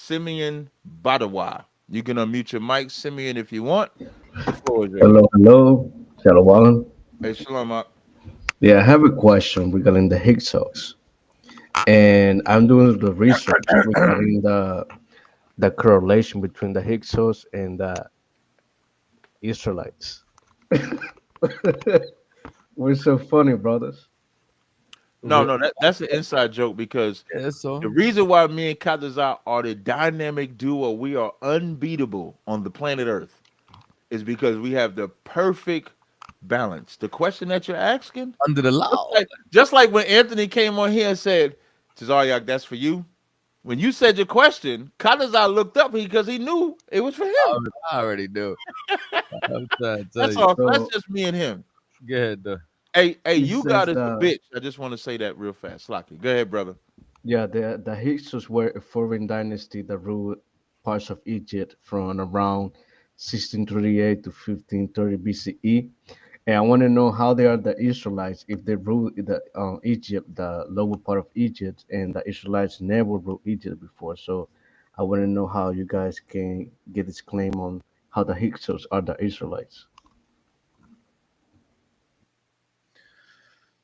Simeon Badawa. You can unmute your mic, Simeon, if you want. The floor is yours. Hello, hello. Shalom. Hey, Shalom. Yeah, I have a question regarding the Hyksos, and I'm doing the research regarding the correlation between the Hyksos and the Israelites. We're so funny, brothers. No, Re- no, that's an inside joke because Yeah, the so reason why me and Kadazar are the dynamic duo, we are unbeatable on the planet Earth, is because we have the perfect balance. The question that you're asking, under the just law. like, just like when Anthony came on here and said, Tazaryak, that's for you. When you said your question, Kadazar looked up because he knew it was for him. I already do. I'm trying to tell That's you. all. That's so just me and him. Go ahead, though. Hey, it you got says is a that bitch. I just want to say that real fast. Slocky. Go ahead, brother. yeah, the Hyksos were a foreign dynasty that ruled parts of Egypt from around 1638 to 1530 BCE. And I want to know how they are the Israelites if they rule the Egypt, the lower part of Egypt, and the Israelites never ruled Egypt before. So I want to know how you guys can get this claim on how the Hyksos are the Israelites.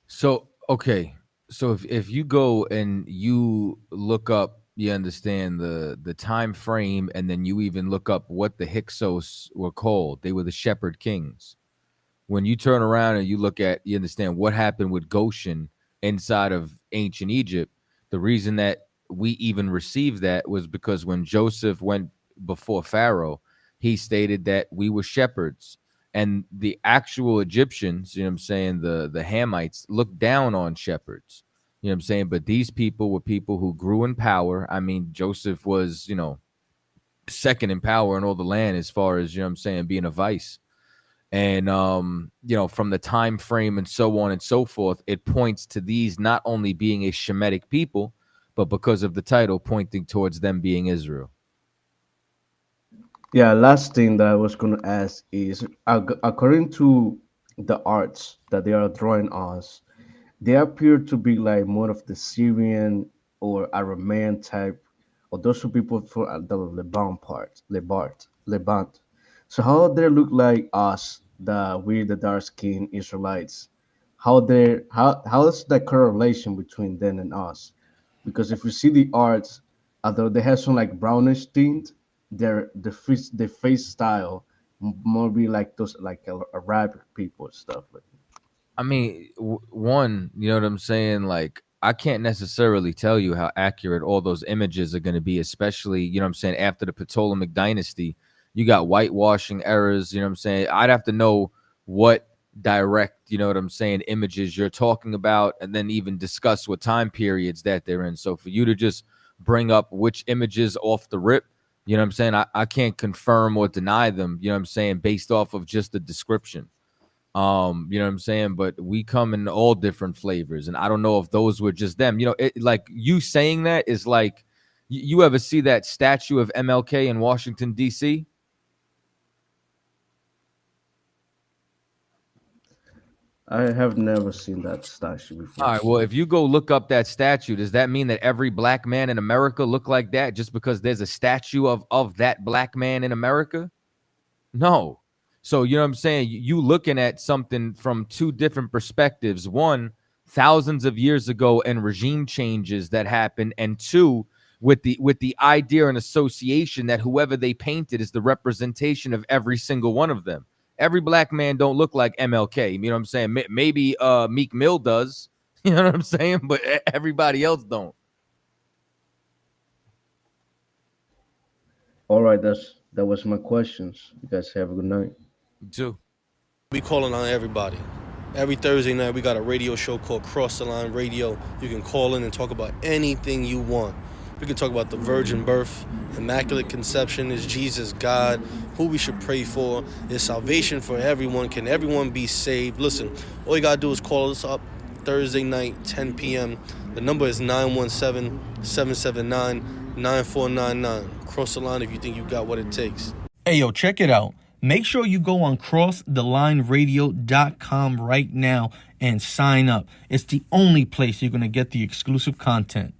So okay, so if you go and you look up, you understand the time frame, and then you even look up what the Hyksos were called. They were the shepherd kings. When you turn around and you look at, you understand what happened with Goshen inside of ancient Egypt. The reason that we even received that was because when Joseph went before Pharaoh, he stated that we were shepherds. And the actual Egyptians, you know what I'm saying, the Hamites looked down on shepherds. You know what I'm saying? But these people were people who grew in power. I mean, Joseph was, second in power in all the land as far as, you know what I'm saying, being a vice. And from the time frame and so on and so forth, it points to these not only being a Shemitic people, but because of the title, pointing towards them being Israel. Yeah, last thing that I was going to ask is according to the arts that they are drawing us, they appear to be like more of the Syrian or Aramean type, or those are people for the Levant part, Levant. So how they look like us, the dark skinned Israelites? How is the correlation between them and us? Because if you see the arts, although they have some like brownish tint, the face style more be like those like Arabic people and stuff like. I mean, one, you know what I'm saying? Like, I can't necessarily tell you how accurate all those images are going to be, especially, you know what I'm saying, after the Ptolemy dynasty. You got whitewashing errors, you know what I'm saying? I'd have to know what direct, you know what I'm saying, images you're talking about, and then even discuss what time periods that they're in. So for you to just bring up which images off the rip, you know what I'm saying? I can't confirm or deny them, you know what I'm saying, based off of just the description. You know what I'm saying? But we come in all different flavors, and I don't know if those were just them. Like you saying that is like you ever see that statue of MLK in Washington D.C.? I have never seen that statue All before. right, well, if you go look up that statue, does that mean that every black man in America look like that just because there's a statue of that black man in America? No. So, you know what I'm saying? You looking at something from two different perspectives. One, thousands of years ago and regime changes that happened, and two, with the idea and association that whoever they painted is the representation of every single one of them. Every black man don't look like MLK. You know what I'm saying? Maybe Meek Mill does. You know what I'm saying? But everybody else don't. All right, that was my questions. You guys have a good night. Too. We calling on everybody. Every Thursday night, we got a radio show called Cross the Line Radio. You can call in and talk about anything you want. We can talk about the virgin birth, immaculate conception, is Jesus God, who we should pray for, is salvation for everyone, can everyone be saved? Listen, all you got to do is call us up Thursday night, 10 p.m. The number is 917-779-9499. Cross the line if you think you got what it takes. Hey, yo, check it out. Make sure you go on crossthelineradio.com right now and sign up. It's the only place you're going to get the exclusive content.